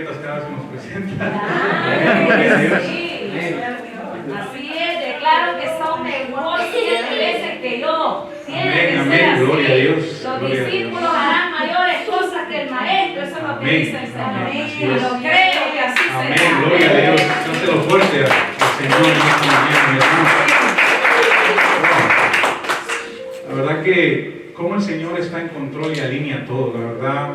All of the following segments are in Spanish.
profetas cada vez que nos presentan. Sí, así es, declaro que son mejores 7 veces que yo. Tiene que ser así. Gloria a Dios. Los discípulos harán mayores cosas que el maestro, eso es lo que dice el Señor. Y lo creo que así será. Amén, gloria a Dios. Dáselo fuerte al Señor en esta mañana, mi hermano. La verdad que como el Señor está en control y alinea todo, la verdad.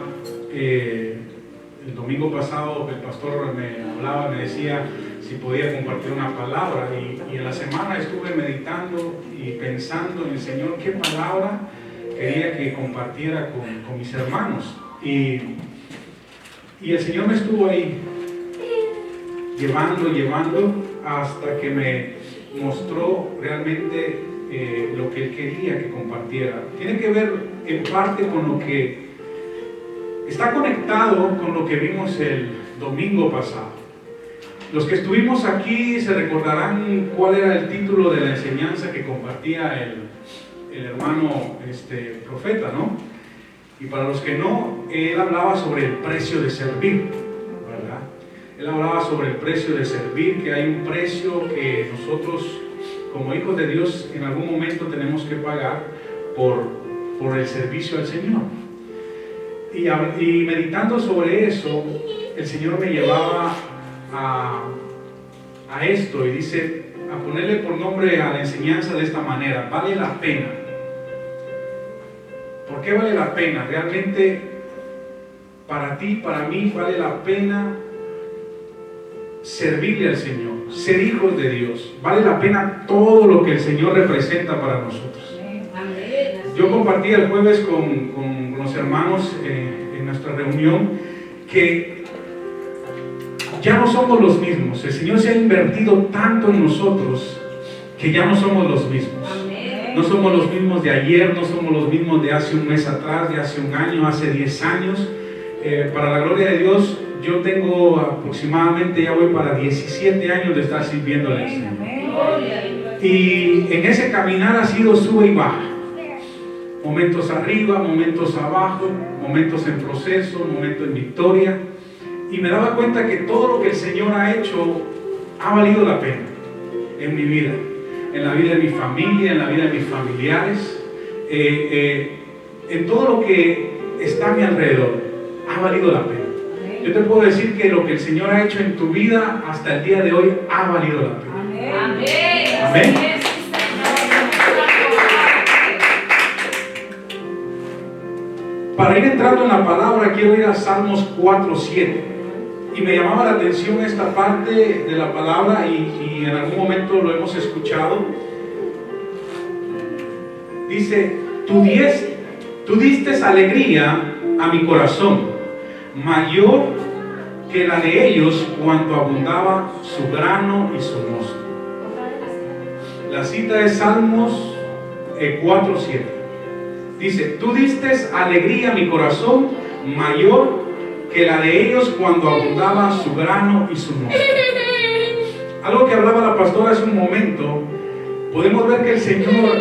El domingo pasado el pastor me hablaba, me decía si podía compartir una palabra y en la semana estuve meditando y pensando en el Señor qué palabra quería que compartiera con mis hermanos y el Señor me estuvo ahí llevando hasta que me mostró realmente lo que Él quería que compartiera. Tiene que ver en parte con lo que está conectado con lo que vimos el domingo pasado. Los que estuvimos aquí se recordarán cuál era el título de la enseñanza que compartía el hermano profeta, ¿no? Y para los que no, él hablaba sobre el precio de servir, ¿verdad? Él hablaba sobre el precio de servir, que hay un precio que nosotros como hijos de Dios en algún momento tenemos que pagar por el servicio al Señor. Y meditando sobre eso, el Señor me llevaba a esto y dice, a ponerle por nombre a la enseñanza de esta manera: vale la pena. ¿Por qué vale la pena? Realmente para ti, para mí, vale la pena servirle al Señor, ser hijos de Dios. Vale la pena todo lo que el Señor representa para nosotros. Yo compartí el jueves con los hermanos en nuestra reunión que ya no somos los mismos. El Señor se ha invertido tanto en nosotros que ya no somos los mismos. No somos los mismos de ayer, no somos los mismos de hace un mes atrás, de hace un año, hace 10 años. Para la gloria de Dios, yo tengo aproximadamente, ya voy para 17 años de estar sirviéndole al Señor. Y en ese caminar ha sido sube y baja. Momentos arriba, momentos abajo, momentos en proceso, momentos en victoria. Y me daba cuenta que todo lo que el Señor ha hecho ha valido la pena en mi vida, en la vida de mi familia, en la vida de mis familiares, en todo lo que está a mi alrededor, ha valido la pena. Yo te puedo decir que lo que el Señor ha hecho en tu vida hasta el día de hoy ha valido la pena. Amén. Amén. Para ir entrando en la palabra, quiero ir a Salmos 4:7. Y me llamaba la atención esta parte de la palabra y en algún momento lo hemos escuchado. Dice, tú diste alegría a mi corazón, mayor que la de ellos cuando abundaba su grano y su mosto. La cita es Salmos 4:7. Dice, tú diste alegría a mi corazón, mayor que la de ellos cuando abundaba su grano y su mosto. Algo que hablaba la pastora hace un momento, podemos ver que el Señor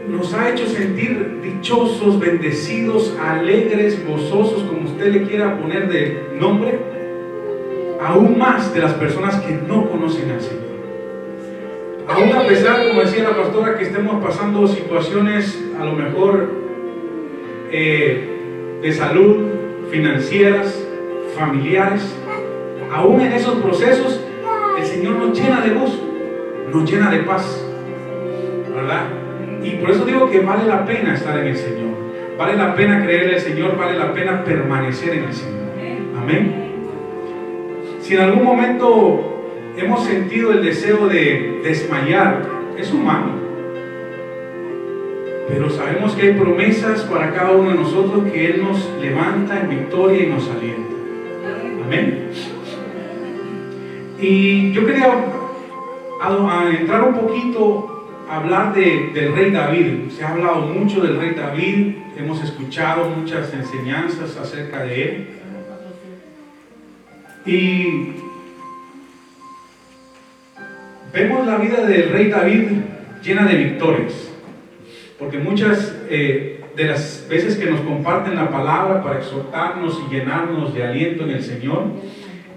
nos ha hecho sentir dichosos, bendecidos, alegres, gozosos, como usted le quiera poner de nombre, aún más de las personas que no conocen al Señor. Aún a pesar, como decía la pastora, que estemos pasando situaciones a lo mejor de salud, financieras, familiares, aún en esos procesos el Señor nos llena de gozo, nos llena de paz, ¿verdad? Y por eso digo que vale la pena estar en el Señor, vale la pena creerle al Señor, vale la pena permanecer en el Señor. Amén. Si en algún momento hemos sentido el deseo de desmayar, es humano. Pero sabemos que hay promesas para cada uno de nosotros, que Él nos levanta en victoria y nos alienta. Amén. Y yo quería entrar un poquito a hablar del rey David. Se ha hablado mucho del rey David, hemos escuchado muchas enseñanzas acerca de él. Y vemos la vida del rey David llena de victorias. Porque muchas de las veces que nos comparten la palabra para exhortarnos y llenarnos de aliento en el Señor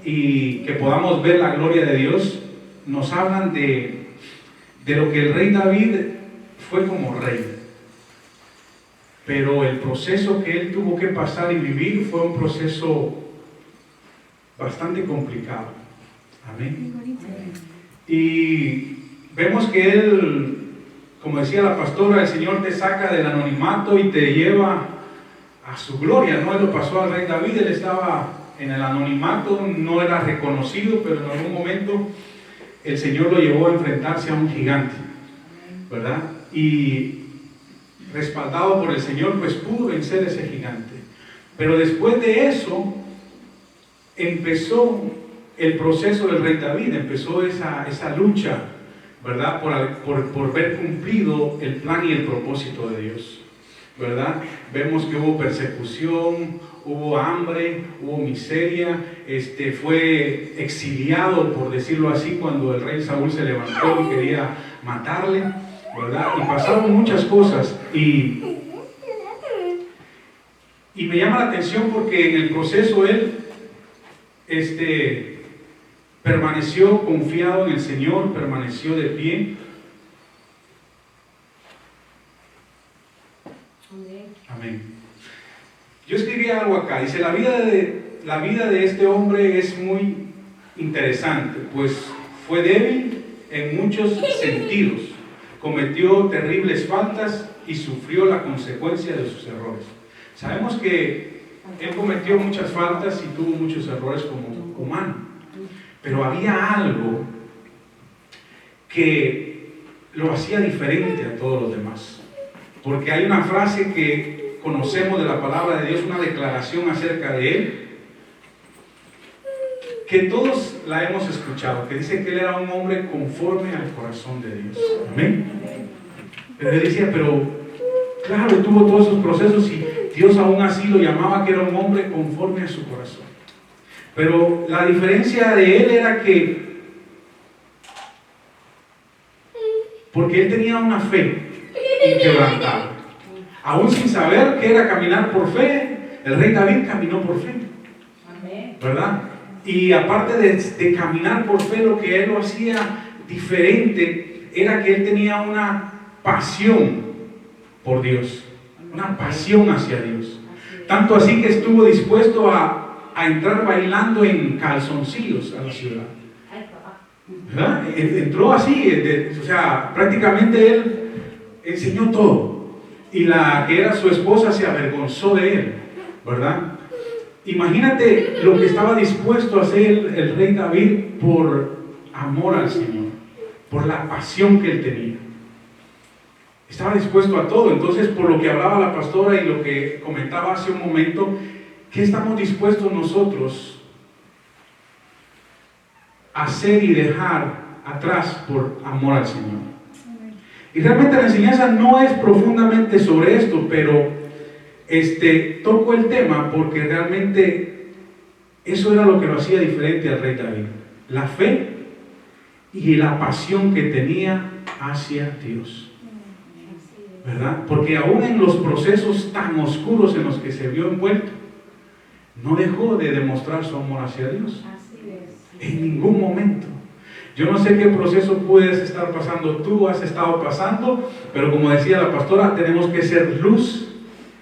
y que podamos ver la gloria de Dios, nos hablan de lo que el rey David fue como rey. Pero el proceso que él tuvo que pasar y vivir fue un proceso bastante complicado. Amén. Y vemos que él, como decía la pastora, el Señor te saca del anonimato y te lleva a su gloria, ¿no? Él lo pasó al rey David, él estaba en el anonimato, no era reconocido, pero en algún momento el Señor lo llevó a enfrentarse a un gigante, ¿verdad? Y respaldado por el Señor, pues pudo vencer ese gigante. Pero después de eso, empezó el proceso del rey David, empezó esa lucha, ¿verdad? Por ver cumplido el plan y el propósito de Dios, ¿verdad? Vemos que hubo persecución, hubo hambre, hubo miseria, fue exiliado, por decirlo así, cuando el rey Saúl se levantó y quería matarle, ¿verdad? Y pasaron muchas cosas y me llama la atención porque en el proceso él permaneció confiado en el Señor, permaneció de pie. Amén. Yo escribí algo acá, dice, la vida de este hombre es muy interesante, pues fue débil en muchos sentidos, cometió terribles faltas y sufrió la consecuencia de sus errores. Sabemos que él cometió muchas faltas y tuvo muchos errores como humano, pero había algo que lo hacía diferente a todos los demás, porque hay una frase que conocemos de la palabra de Dios, una declaración acerca de él, que todos la hemos escuchado, que dice que él era un hombre conforme al corazón de Dios. Amén. Pero él decía, pero claro, tuvo todos esos procesos y Dios aún así lo llamaba que era un hombre conforme a su corazón. Pero la diferencia de él era que, porque él tenía una fe inquebrantable. Aún sin saber qué era caminar por fe, el rey David caminó por fe, ¿verdad? Y aparte de caminar por fe, lo que él lo hacía diferente era que él tenía una pasión por Dios, una pasión hacia Dios. Tanto así que estuvo dispuesto a entrar bailando en calzoncillos a la ciudad, ¿verdad? Entró así, o sea, prácticamente él enseñó todo. Y la que era su esposa se avergonzó de él, ¿verdad? Imagínate lo que estaba dispuesto a hacer el rey David por amor al Señor, por la pasión que él tenía. Estaba dispuesto a todo. Entonces, por lo que hablaba la pastora y lo que comentaba hace un momento, ¿qué estamos dispuestos nosotros a hacer y dejar atrás por amor al Señor? Y realmente la enseñanza no es profundamente sobre esto, pero toco el tema porque realmente eso era lo que lo hacía diferente al rey David. La fe y la pasión que tenía hacia Dios, ¿verdad? Porque aún en los procesos tan oscuros en los que se vio envuelto, no dejó de demostrar su amor hacia Dios. En ningún momento. Yo no sé qué proceso puedes estar pasando, tú has estado pasando, pero como decía la pastora, tenemos que ser luz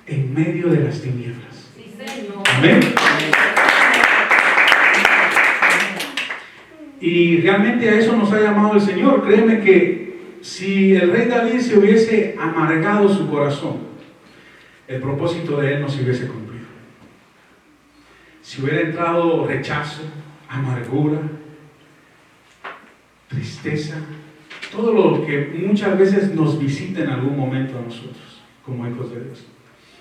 en medio de las tinieblas. Sí, Señor. Amén. Y realmente a eso nos ha llamado el Señor. Créeme que si el rey David se hubiese amargado su corazón, el propósito de él no se hubiese cumplido. Si hubiera entrado rechazo, amargura, tristeza, todo lo que muchas veces nos visita en algún momento a nosotros como hijos de Dios,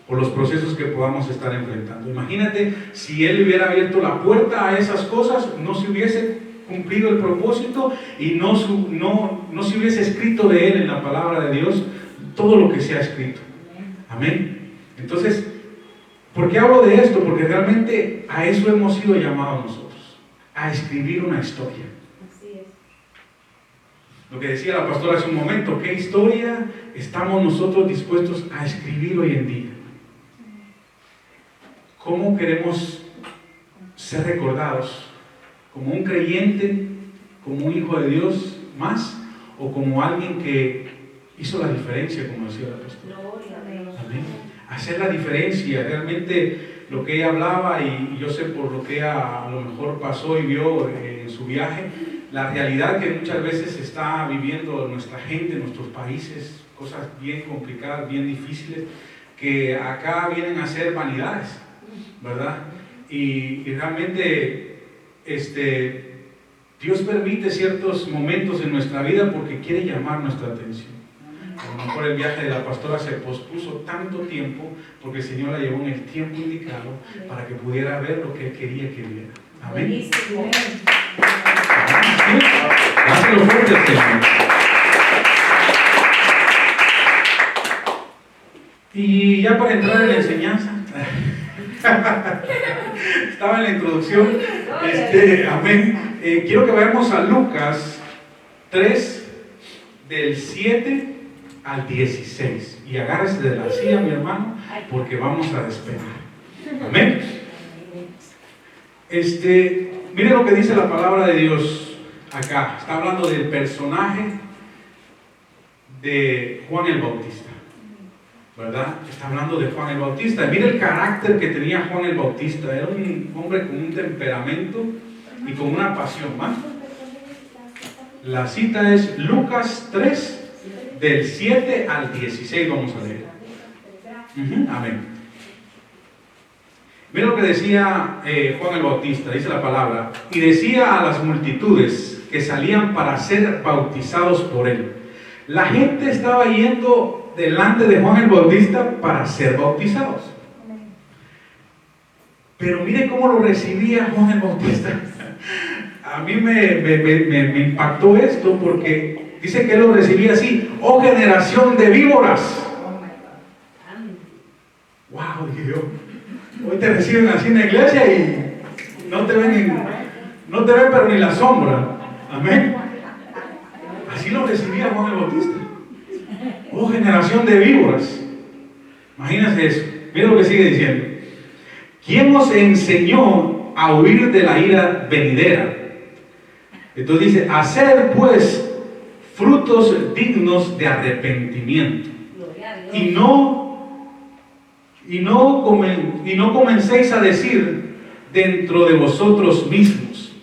por los procesos que podamos estar enfrentando. Imagínate si él hubiera abierto la puerta a esas cosas, no se hubiese cumplido el propósito y no se hubiese escrito de él en la palabra de Dios todo lo que se ha escrito. Amén. Entonces, ¿por qué hablo de esto? Porque realmente a eso hemos sido llamados nosotros, a escribir una historia. Lo que decía la pastora hace un momento, ¿qué historia estamos nosotros dispuestos a escribir hoy en día? ¿cómo queremos ser recordados? ¿Como un creyente, como un hijo de Dios más, o como alguien que hizo la diferencia, como decía el apóstol? Amén. Hacer la diferencia, realmente lo que ella hablaba, y yo sé por lo que ella a lo mejor pasó y vio en su viaje, la realidad que muchas veces está viviendo nuestra gente, nuestros países, cosas bien complicadas, bien difíciles, que acá vienen a ser vanidades, ¿verdad? Y realmente Dios permite ciertos momentos en nuestra vida porque quiere llamar nuestra atención. A lo mejor el viaje de la pastora se pospuso tanto tiempo porque el Señor la llevó en el tiempo indicado para que pudiera ver lo que Él quería que viera. Amén. Dáselo fuerte al Señor. Y ya para entrar en la enseñanza, estaba en la introducción, amén. Quiero que vayamos a Lucas 3, del 7 al 16. Y agárrese de la silla, mi hermano, porque vamos a despegar. Amén. Mire lo que dice la palabra de Dios acá. Está hablando del personaje de Juan el Bautista, ¿verdad? Está hablando de Juan el Bautista. Mire el carácter que tenía Juan el Bautista. Era un hombre con un temperamento y con una pasión, ¿va? La cita es Lucas 3, del 7 al 16. Vamos a leer. Amén. Mira lo que decía Juan el Bautista. Dice la palabra: y decía a las multitudes que salían para ser bautizados por él. La gente estaba yendo delante de Juan el Bautista para ser bautizados. Pero mire cómo lo recibía Juan el Bautista. A mí me impactó esto porque dice que él lo recibía así: oh generación de víboras. Wow, dije yo, hoy te reciben así en la iglesia y no te ven pero ni la sombra. Amén. Así lo recibía Juan el Bautista. Oh generación de víboras. Imagínense eso. Mira lo que sigue diciendo: ¿quién os enseñó a huir de la ira venidera? Entonces dice: hacer pues frutos dignos de arrepentimiento, y no comencéis a decir dentro de vosotros mismos: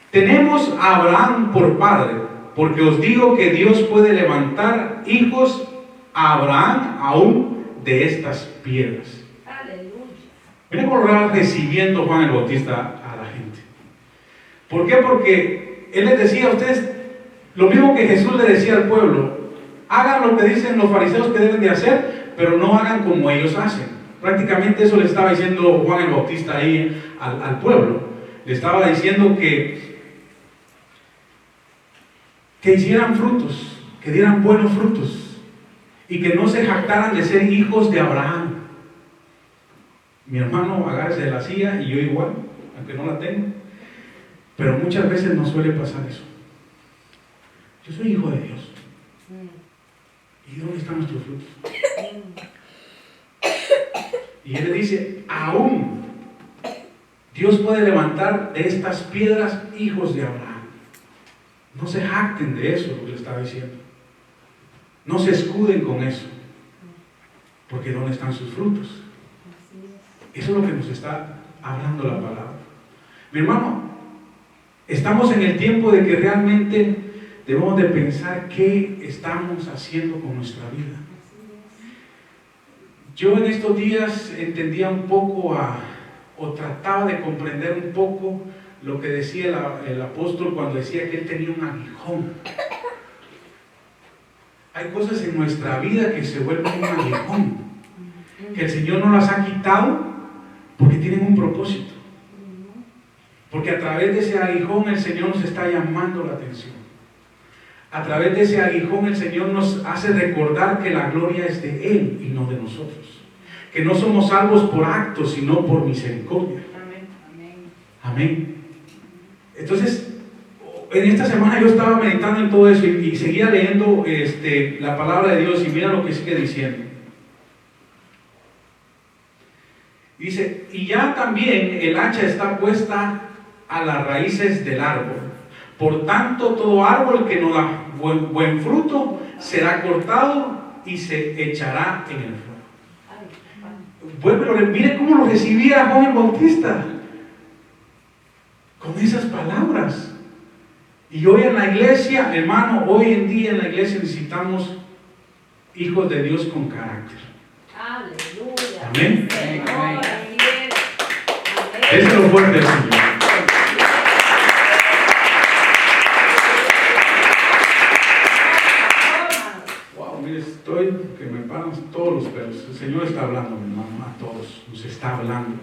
tenemos a Abraham por padre, porque os digo que Dios puede levantar hijos a Abraham aún de estas piedras. Mira cómo lo va recibiendo Juan el Bautista a la gente. ¿Por qué? Porque él les decía a ustedes lo mismo que Jesús le decía al pueblo: hagan lo que dicen los fariseos que deben de hacer, pero no hagan como ellos hacen. Prácticamente eso le estaba diciendo Juan el Bautista ahí al pueblo. Le estaba diciendo que hicieran frutos, que dieran buenos frutos, y que no se jactaran de ser hijos de Abraham. Mi hermano, agárrese de la silla, y yo igual, aunque no la tengo. Pero muchas veces nos suele pasar eso. Yo soy hijo de Dios. ¿Y dónde están nuestros frutos? Y él le dice: aún Dios puede levantar de estas piedras hijos de Abraham. No se jacten de eso, lo que le estaba diciendo. No se escuden con eso. Porque ¿dónde están sus frutos? Eso es lo que nos está hablando la palabra. Mi hermano, estamos en el tiempo de que realmente debemos de pensar qué estamos haciendo con nuestra vida. Yo en estos días entendía un poco o trataba de comprender un poco lo que decía el apóstol cuando decía que él tenía un aguijón. Hay cosas en nuestra vida que se vuelven un aguijón, que el Señor no las ha quitado porque tienen un propósito. Porque a través de ese aguijón el Señor nos está llamando la atención. A través de ese aguijón el Señor nos hace recordar que la gloria es de Él y no de nosotros. Que no somos salvos por actos, sino por misericordia. Amén. Entonces, en esta semana yo estaba meditando en todo eso y seguía leyendo la palabra de Dios, y mira lo que sigue diciendo. Dice, y ya también el hacha está puesta a las raíces del árbol. Por tanto, todo árbol que no da buen fruto será cortado y se echará en el fuego. Bueno, mire cómo lo recibía Juan el Bautista, con esas palabras. Y hoy en la iglesia, hermano, hoy en día en la iglesia necesitamos hijos de Dios con carácter. Aleluya. Amén. Señor, así es. Ese es lo fuerte del Señor. Wow, mire, estoy que me paran todos los pelos. El Señor está hablando, mi hermano, a todos. Nos está hablando.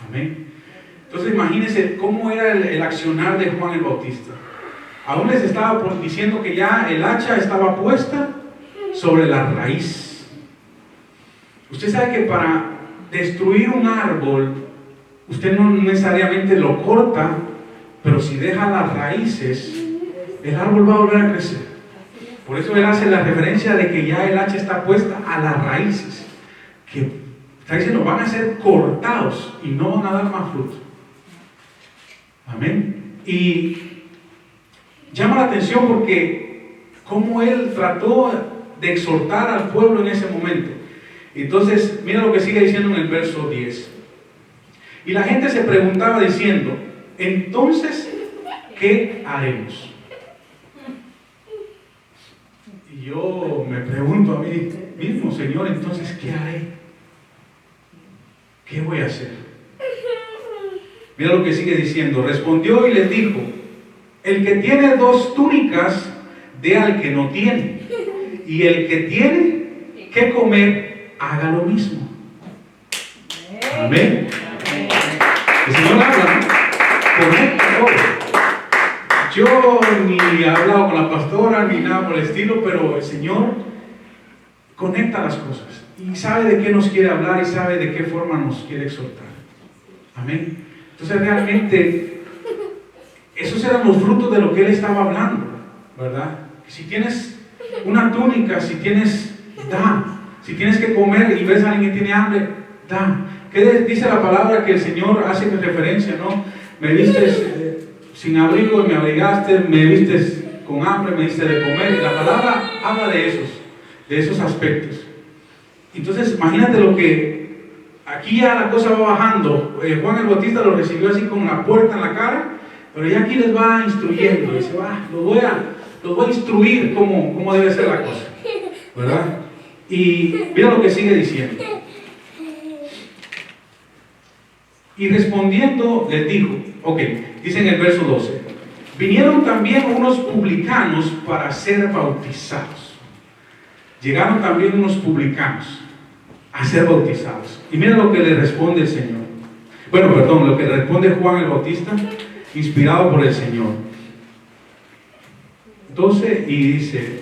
Amén. Entonces imagínense cómo era el accionar de Juan el Bautista. Aún les estaba diciendo que ya el hacha estaba puesta sobre la raíz. Usted sabe que para destruir un árbol, usted no necesariamente lo corta, pero si deja las raíces, el árbol va a volver a crecer. Por eso él hace la referencia de que ya el hacha está puesta a las raíces, que está diciendo van a ser cortados y no van a dar más fruto. Amén. Y llama la atención porque cómo él trató de exhortar al pueblo en ese momento. Entonces, mira lo que sigue diciendo en el verso 10. Y la gente se preguntaba diciendo, entonces, ¿qué haremos? Y yo me pregunto a mí mismo, Señor, entonces, ¿qué haré? ¿Qué voy a hacer? Mira lo que sigue diciendo. Respondió y les dijo, el que tiene 2 túnicas, dé al que no tiene. Y el que tiene que comer, haga lo mismo. Amén. El Señor habla, ¿no? Conecta todo. Yo ni he hablado con la pastora, ni nada por el estilo, pero el Señor conecta las cosas. Y sabe de qué nos quiere hablar y sabe de qué forma nos quiere exhortar. Amén. Entonces realmente, esos eran los frutos de lo que Él estaba hablando, ¿verdad? Si tienes una túnica, si tienes, da. Si tienes que comer y ves a alguien que tiene hambre, da. ¿Qué dice la palabra que el Señor hace referencia, no? Me viste sin abrigo y me abrigaste, me viste con hambre, me diste de comer. Y la palabra habla de esos aspectos. Entonces, imagínate lo que aquí ya la cosa va bajando. Juan el Bautista lo recibió así con la puerta en la cara, pero ya aquí les va instruyendo. Dice, los voy a instruir cómo debe ser la cosa, ¿verdad? Y mira lo que sigue diciendo. Y respondiendo les dijo, dice en el verso 12, vinieron también unos publicanos para ser bautizados. Llegaron también unos publicanos a ser bautizados. Y mira lo que le responde el Señor. Lo que responde Juan el Bautista, inspirado por el Señor. 12 y dice,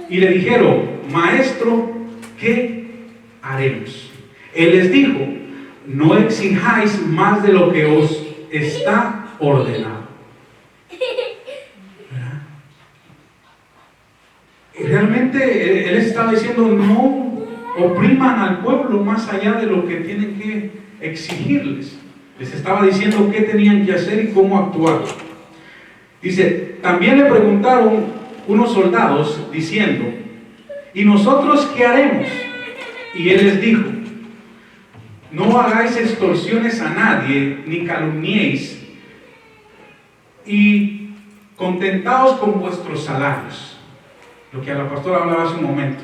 y le dijeron, maestro, ¿qué haremos? Él les dijo, no exijáis más de lo que os está ordenado. ¿Verdad? Y realmente Él estaba diciendo, no opriman al pueblo más allá de lo que tienen que exigirles. Les estaba diciendo qué tenían que hacer y cómo actuar. Dice, también le preguntaron unos soldados diciendo, ¿y nosotros qué haremos? Y Él les dijo, no hagáis extorsiones a nadie, ni calumniéis, y contentaos con vuestros salarios. Lo que a la pastora hablaba hace un momento.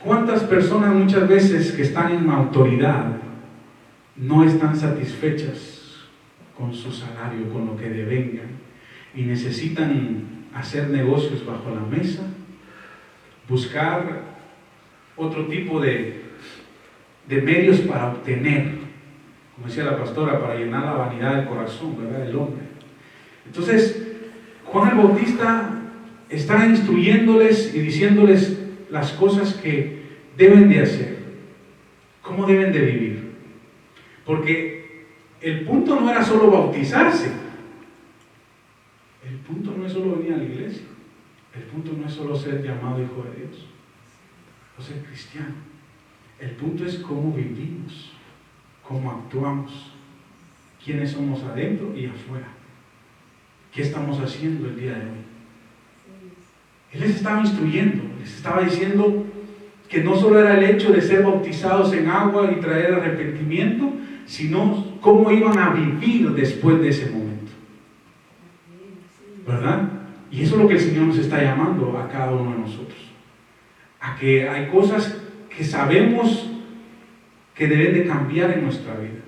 ¿Cuántas personas muchas veces que están en autoridad no están satisfechas con su salario, con lo que devengan, y necesitan hacer negocios bajo la mesa, buscar otro tipo de medios para obtener, como decía la pastora, para llenar la vanidad del corazón, ¿verdad?, del hombre? Entonces, Juan el Bautista está instruyéndoles y diciéndoles las cosas que deben de hacer, cómo deben de vivir. Porque el punto no era solo bautizarse, el punto no es solo venir a la iglesia, el punto no es solo ser llamado hijo de Dios o ser cristiano. El punto es cómo vivimos, cómo actuamos, quiénes somos adentro y afuera. ¿Qué estamos haciendo el día de hoy? Él les estaba instruyendo, les estaba diciendo que no solo era el hecho de ser bautizados en agua y traer arrepentimiento, sino cómo iban a vivir después de ese momento. ¿Verdad? Y eso es lo que el Señor nos está llamando a cada uno de nosotros. A que hay cosas que sabemos que deben de cambiar en nuestra vida.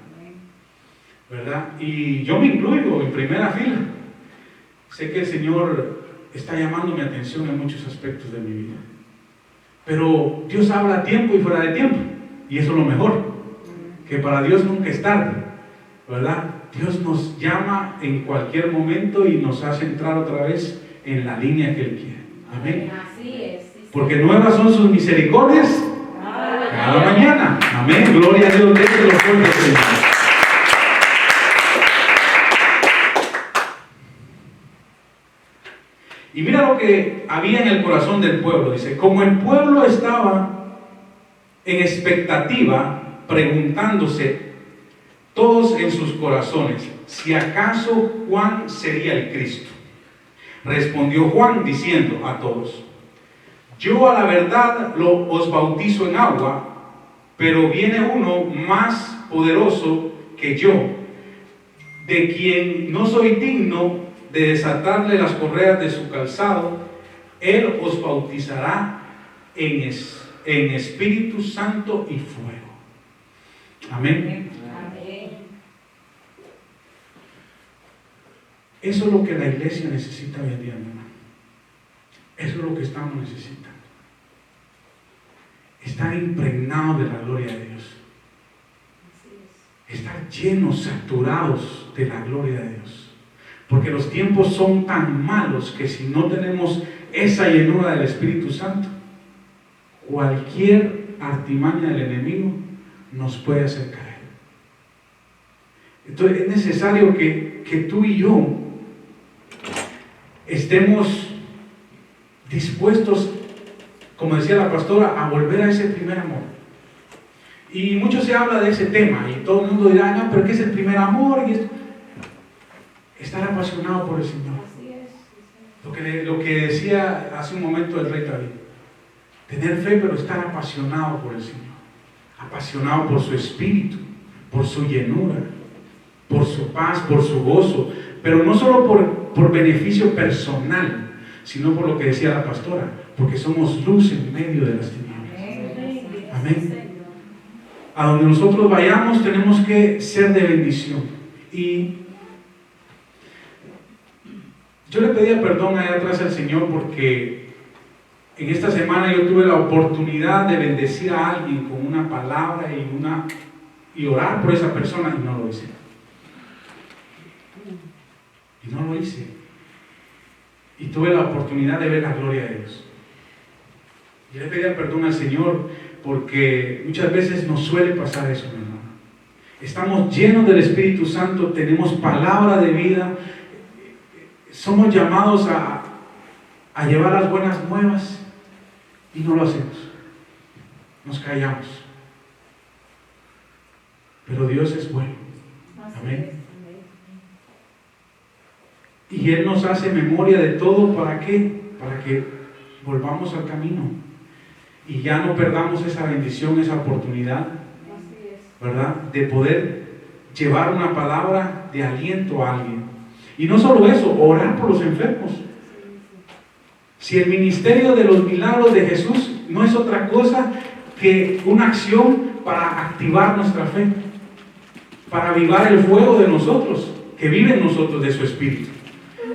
¿Verdad? Y yo me incluyo en primera fila. Sé que el Señor está llamando mi atención en muchos aspectos de mi vida. Pero Dios habla a tiempo y fuera de tiempo. Y eso es lo mejor. Que para Dios nunca es tarde. ¿Verdad? Dios nos llama en cualquier momento y nos hace entrar otra vez en la línea que Él quiere. Amén. Así es. Porque nuevas son sus misericordias cada mañana. Amén. Gloria a Dios. Déjelo fuerte, Señor. Y mira lo que había en el corazón del pueblo. Dice, como el pueblo estaba en expectativa, preguntándose todos en sus corazones, si acaso Juan sería el Cristo. Respondió Juan diciendo a todos, yo a la verdad os bautizo en agua, pero viene uno más poderoso que yo, de quien no soy digno de desatarle las correas de su calzado. Él os bautizará en Espíritu Santo y fuego. Amén. Eso es lo que la iglesia necesita hoy en día, hermano. Eso es lo que estamos necesitando. Estar impregnados de la gloria de Dios. Estar llenos, saturados de la gloria de Dios. Porque los tiempos son tan malos que si no tenemos esa llenura del Espíritu Santo, cualquier artimaña del enemigo nos puede hacer caer. Entonces es necesario que tú y yo estemos dispuestos, como decía la pastora, a volver a ese primer amor. Y mucho se habla de ese tema y todo el mundo dirá, no, pero ¿qué es el primer amor? Y esto. Estar apasionado por el Señor. Lo que decía hace un momento el rey David. Tener fe, pero estar apasionado por el Señor. Apasionado por su espíritu, por su llenura, por su paz, por su gozo. Pero no solo por beneficio personal, sino por lo que decía la pastora, porque somos luz en medio de las tinieblas. Amén. A donde nosotros vayamos tenemos que ser de bendición. Y yo le pedía perdón allá atrás al Señor porque en esta semana yo tuve la oportunidad de bendecir a alguien con una palabra y orar por esa persona y no lo hice. Y no lo hice. Y tuve la oportunidad de ver la gloria de Dios. Yo le pedía perdón al Señor porque muchas veces nos suele pasar eso, mi hermano. Estamos llenos del Espíritu Santo, tenemos palabra de vida. Somos llamados a llevar las buenas nuevas y no lo hacemos. Nos callamos. Pero Dios es bueno. Amén. Y Él nos hace memoria de todo. ¿Para qué? Para que volvamos al camino. Y ya no perdamos esa bendición, esa oportunidad, ¿verdad? De poder llevar una palabra de aliento a alguien. Y no solo eso, orar por los enfermos. Si el ministerio de los milagros de Jesús no es otra cosa que una acción para activar nuestra fe, para avivar el fuego de nosotros, que vive en nosotros de su espíritu.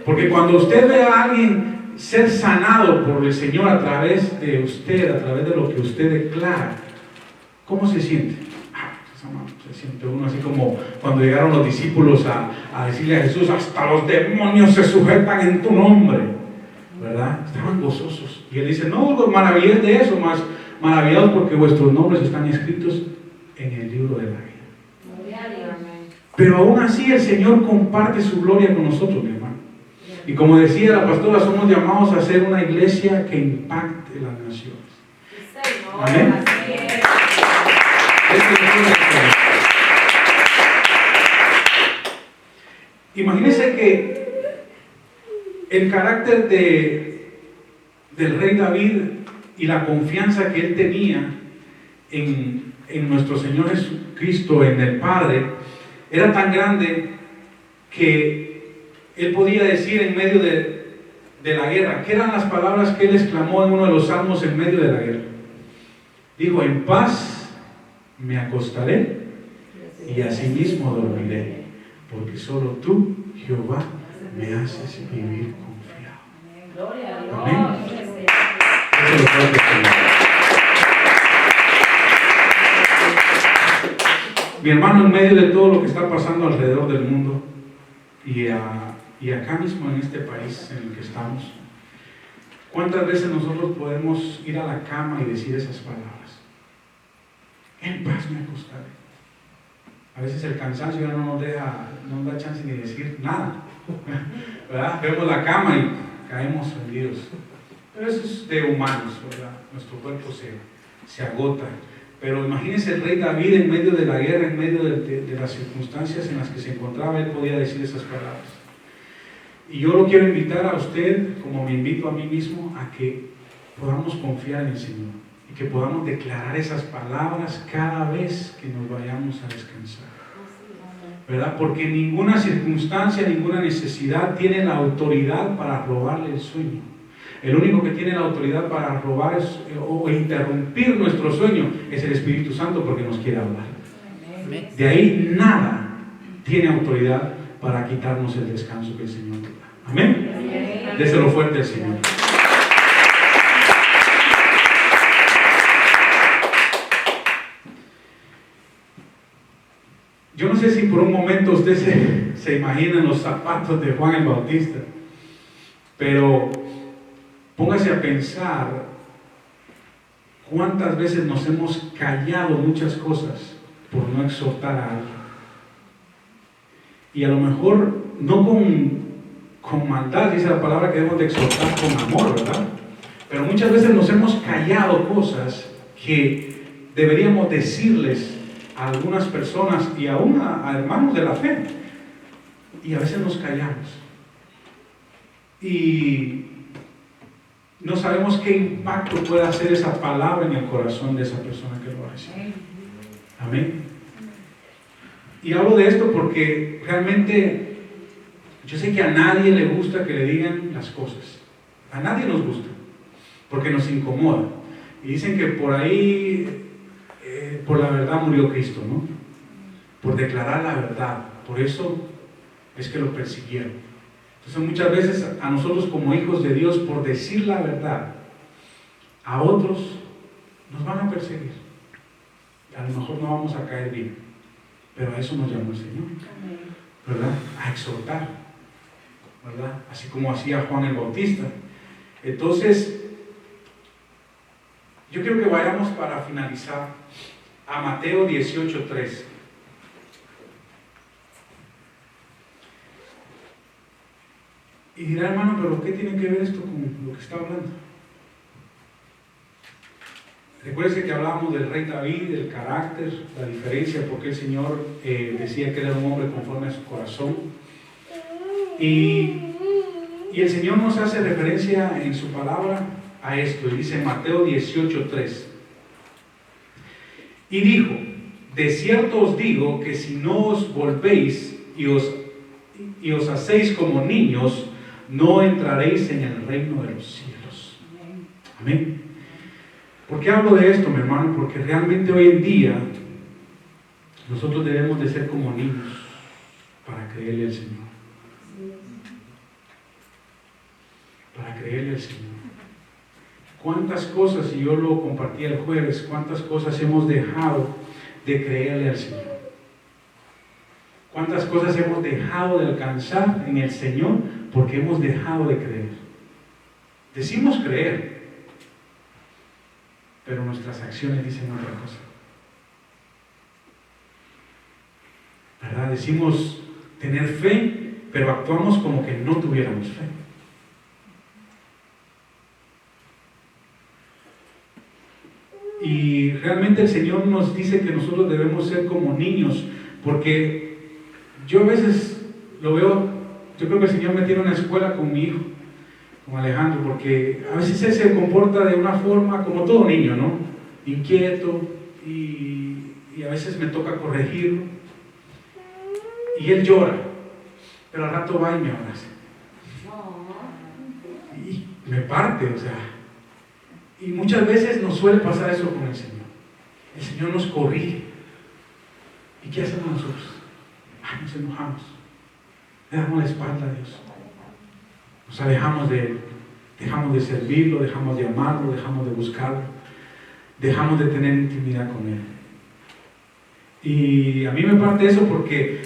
Porque cuando usted ve a alguien ser sanado por el Señor a través de usted, a través de lo que usted declara, ¿cómo se siente? Se siente uno así como cuando llegaron los discípulos a decirle a Jesús, hasta los demonios se sujetan en tu nombre, ¿verdad? Estaban gozosos. Y Él dice, no os maravilléis de eso, más maravillados porque vuestros nombres están escritos en el libro de la vida. Pero aún así el Señor comparte su gloria con nosotros, mi hermano. Y como decía la pastora, somos llamados a ser una iglesia que impacte las naciones. Amén. Imagínense que el carácter del rey David y la confianza que él tenía en nuestro Señor Jesucristo, en el Padre, era tan grande que él podía decir en medio de la guerra, ¿qué eran las palabras que él exclamó en uno de los salmos en medio de la guerra? Dijo, en paz me acostaré y asimismo dormiré, porque solo tú, Jehová, me haces vivir confiado. Amén. Eso es lo que Señor. Mi hermano, en medio de todo lo que está pasando alrededor del mundo y acá mismo en este país en el que estamos, ¿cuántas veces nosotros podemos ir a la cama y decir esas palabras? En paz me acostaré. A veces el cansancio ya no nos da chance ni de decir nada, ¿verdad? Vemos la cama y caemos rendidos. Pero eso es de humanos, ¿verdad? Nuestro cuerpo se agota. Pero imagínense el rey David en medio de la guerra, en medio de las circunstancias en las que se encontraba, él podía decir esas palabras. Y yo lo quiero invitar a usted, como me invito a mí mismo, a que podamos confiar en el Señor y que podamos declarar esas palabras cada vez que nos vayamos a descansar, ¿verdad? Porque ninguna circunstancia, ninguna necesidad tiene la autoridad para robarle el sueño. El único que tiene la autoridad para robar o interrumpir nuestro sueño es el Espíritu Santo, porque nos quiere hablar. De ahí nada tiene autoridad para quitarnos el descanso que el Señor nos da. Amén. Déselo fuerte al Señor. Yo no sé si por un momento usted se imagina en los zapatos de Juan el Bautista, pero póngase a pensar cuántas veces nos hemos callado muchas cosas por no exhortar a alguien. Y a lo mejor no con maldad, dice la palabra que debemos de exhortar con amor, ¿verdad? Pero muchas veces nos hemos callado cosas que deberíamos decirles a algunas personas y aún a hermanos de la fe. Y a veces nos callamos. Y no sabemos qué impacto puede hacer esa palabra en el corazón de esa persona que lo recibe. Amén. Y hablo de esto porque realmente yo sé que a nadie le gusta que le digan las cosas. A nadie nos gusta, porque nos incomoda. Y dicen que por ahí, por la verdad murió Cristo, ¿no? Por declarar la verdad. Por eso es que lo persiguieron. Entonces muchas veces a nosotros como hijos de Dios, por decir la verdad, a otros nos van a perseguir. A lo mejor no vamos a caer bien, pero a eso nos llamó el Señor, ¿verdad? A exhortar, ¿verdad? Así como hacía Juan el Bautista. Entonces, yo quiero que vayamos para finalizar a Mateo 18:3. Y dirá, hermano, pero ¿qué tiene que ver esto con lo que está hablando? Recuerden que hablábamos del rey David, del carácter, la diferencia, porque el Señor decía que era un hombre conforme a su corazón. Y el Señor nos hace referencia en su palabra a esto, y dice en Mateo 18:3. Y dijo, de cierto os digo que si no os volvéis y os hacéis como niños, no entraréis en el reino de los cielos. Amén. ¿Por qué hablo de esto, mi hermano? Porque realmente hoy en día nosotros debemos de ser como niños para creerle al Señor. Para creerle al Señor. ¿Cuántas cosas, y yo lo compartí el jueves, cuántas cosas hemos dejado de creerle al Señor? ¿Cuántas cosas hemos dejado de alcanzar en el Señor porque hemos dejado de creer? Decimos creer, pero nuestras acciones dicen otra cosa, ¿verdad? Decimos tener fe, pero actuamos como que no tuviéramos fe. Y realmente el Señor nos dice que nosotros debemos ser como niños, porque yo a veces lo veo, yo creo que el Señor me tiene una escuela con mi hijo, con Alejandro, porque a veces él se comporta de una forma como todo niño, ¿no? Inquieto, y a veces me toca corregirlo, y él llora, pero al rato va y me abraza. Y me parte, o sea. Y muchas veces nos suele pasar eso con el Señor. El Señor nos corrige. ¿Y qué hacemos nosotros? Nos enojamos. Le damos la espalda a Dios. Nos alejamos de Él. Dejamos de servirlo, dejamos de amarlo, dejamos de buscarlo. Dejamos de tener intimidad con Él. Y a mí me parte eso porque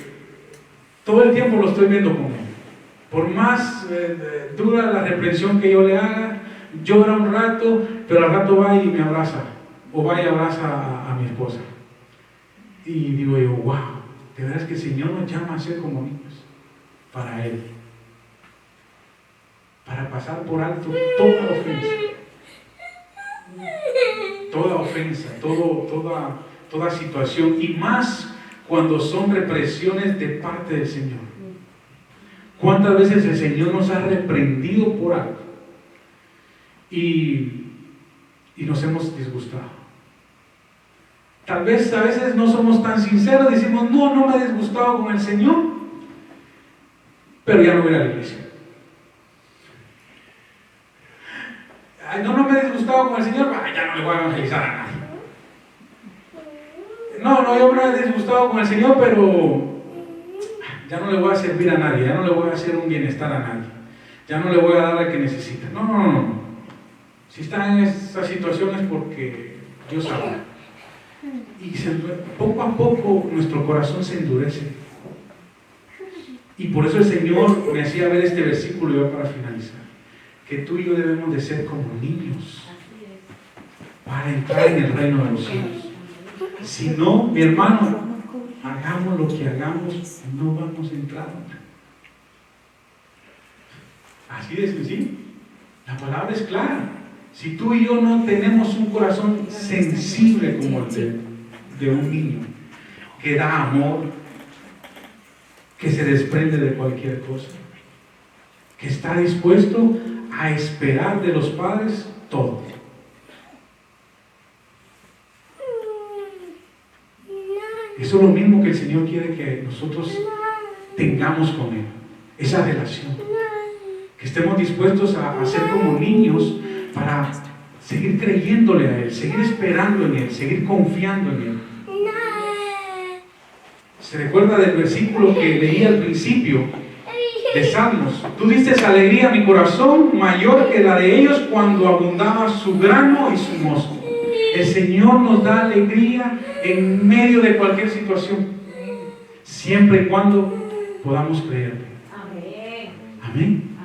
todo el tiempo lo estoy viendo con Él. Por más dura la reprensión que yo le haga, llora un rato, pero al rato va y me abraza, o va y abraza a mi esposa. Y digo yo, wow, de verdad es que el Señor nos llama a ser como niños, para Él, para pasar por alto toda ofensa, toda situación, y más cuando son represiones de parte del Señor. ¿Cuántas veces el Señor nos ha reprendido por algo? Y nos hemos disgustado. Tal vez a veces no somos tan sinceros, decimos, no me he disgustado con el Señor, pero ya no voy a la iglesia. Ay, no me he disgustado con el Señor, ya no le voy a evangelizar a nadie. Yo me he disgustado con el Señor, pero ya no le voy a servir a nadie, ya no le voy a hacer un bienestar a nadie, ya no le voy a dar al que necesita. No. Si está en esa situación es porque Dios habla. Y poco a poco nuestro corazón se endurece. Y por eso el Señor me hacía ver este versículo ya para finalizar. Que tú y yo debemos de ser como niños para entrar en el reino de los cielos. Si no, mi hermano, hagamos lo que hagamos, no vamos a entrar. Así de sencillo. La palabra es clara. Si tú y yo no tenemos un corazón sensible como el de un niño, que da amor, que se desprende de cualquier cosa, que está dispuesto a esperar de los padres todo. Eso es lo mismo que el Señor quiere que nosotros tengamos con Él, esa relación. Que estemos dispuestos a ser como niños para seguir creyéndole a Él, seguir esperando en Él, seguir confiando en Él. ¿Se recuerda del versículo que leí al principio de Salmos? Tú diste alegría a mi corazón mayor que la de ellos cuando abundaba su grano y su mosto. El Señor nos da alegría en medio de cualquier situación, siempre y cuando podamos creerle. Amén.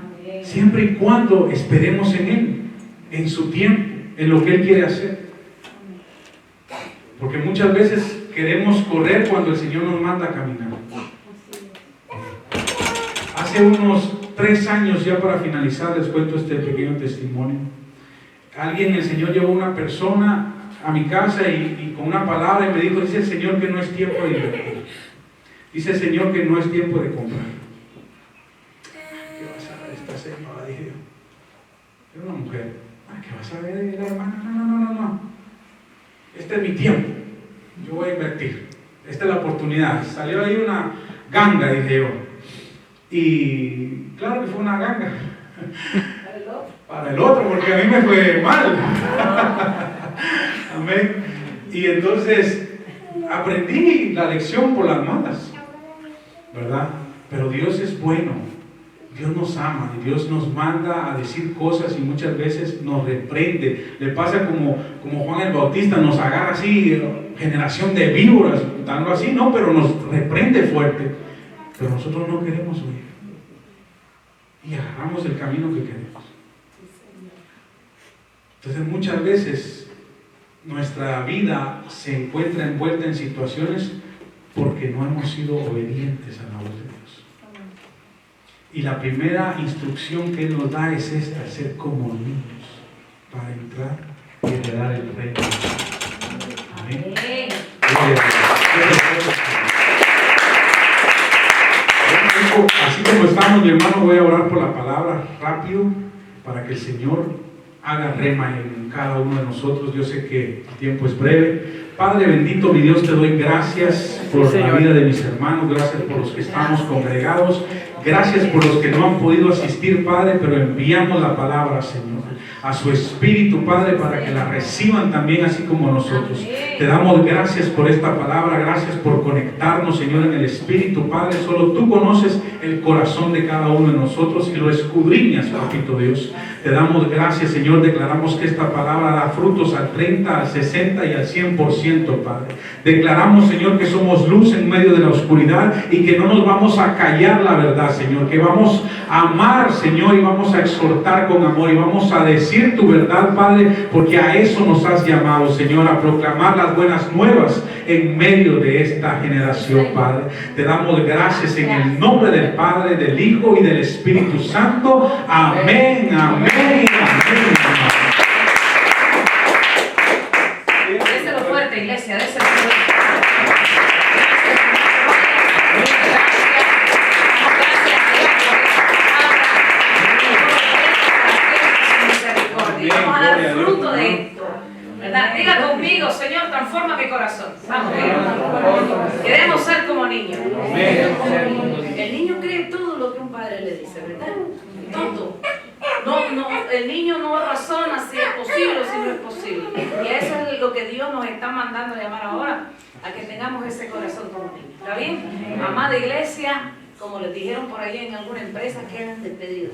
Siempre y cuando esperemos en Él, en su tiempo, en lo que Él quiere hacer. Porque muchas veces queremos correr cuando el Señor nos manda a caminar. Hace unos 3 años, ya para finalizar, les cuento este pequeño testimonio. El Señor llevó a una persona a mi casa y con una palabra y me dijo, dice el Señor que no es tiempo de invertir. Dice el Señor que no es tiempo de comprar. ¿Qué vas a ver esta señora? Dije yo. Era una mujer. ¿Qué vas a ver la hermana? No. Este es mi tiempo. Yo voy a invertir. Esta es la oportunidad. Salió ahí una ganga, dije yo. Y claro que fue una ganga. Para el otro, porque a mí me fue mal. Amén. Y entonces aprendí la lección por las malas, ¿verdad? Pero Dios es bueno, Dios nos ama, y Dios nos manda a decir cosas y muchas veces nos reprende. Le pasa como Juan el Bautista, nos agarra así, generación de víboras, algo así, no, pero nos reprende fuerte. Pero nosotros no queremos oír y agarramos el camino que queremos. Entonces muchas veces nuestra vida se encuentra envuelta en situaciones porque no hemos sido obedientes a la voz de Dios. Y la primera instrucción que Él nos da es esta: ser como niños para entrar y heredar el reino. Amén. Amén. Así como estamos, mi hermano, voy a orar por la palabra rápido para que el Señor haga rema en cada uno de nosotros. Yo sé que el tiempo es breve. Padre bendito, mi Dios, te doy gracias por la vida de mis hermanos, gracias por los que estamos congregados, gracias por los que no han podido asistir, Padre, pero enviamos la palabra, Señor, a su espíritu, Padre, para que la reciban también así como nosotros. Te damos gracias por esta palabra, gracias por conectarnos, Señor, en el espíritu, Padre. Solo tú conoces el corazón de cada uno de nosotros y lo escudriñas, Papito Dios. Te damos gracias, Señor. Declaramos que esta palabra da frutos al 30, al 60 y al 100%, Padre. Declaramos, Señor, que somos luz en medio de la oscuridad y que no nos vamos a callar la verdad, Señor. Que vamos a amar, Señor, y vamos a exhortar con amor y vamos a decir tu verdad, Padre, porque a eso nos has llamado, Señor, a proclamar las buenas nuevas en medio de esta generación, Padre. Te damos gracias en el nombre del Padre, del Hijo y del Espíritu Santo. Amén, amén. Déselo fuerte, iglesia, déselo fuerte. Vamos a dar fruto de esto, ¿verdad? Diga conmigo, Señor, transforma mi corazón. Vamos, queremos ser como niños. El niño cree todo lo que un padre le dice, ¿verdad? Todo. No, el niño no razona si es posible o si no es posible. Y eso es lo que Dios nos está mandando a llamar ahora, a que tengamos ese corazón como niño. ¿Está bien? Amada iglesia, como les dijeron por ahí en alguna empresa, quedan despedidos.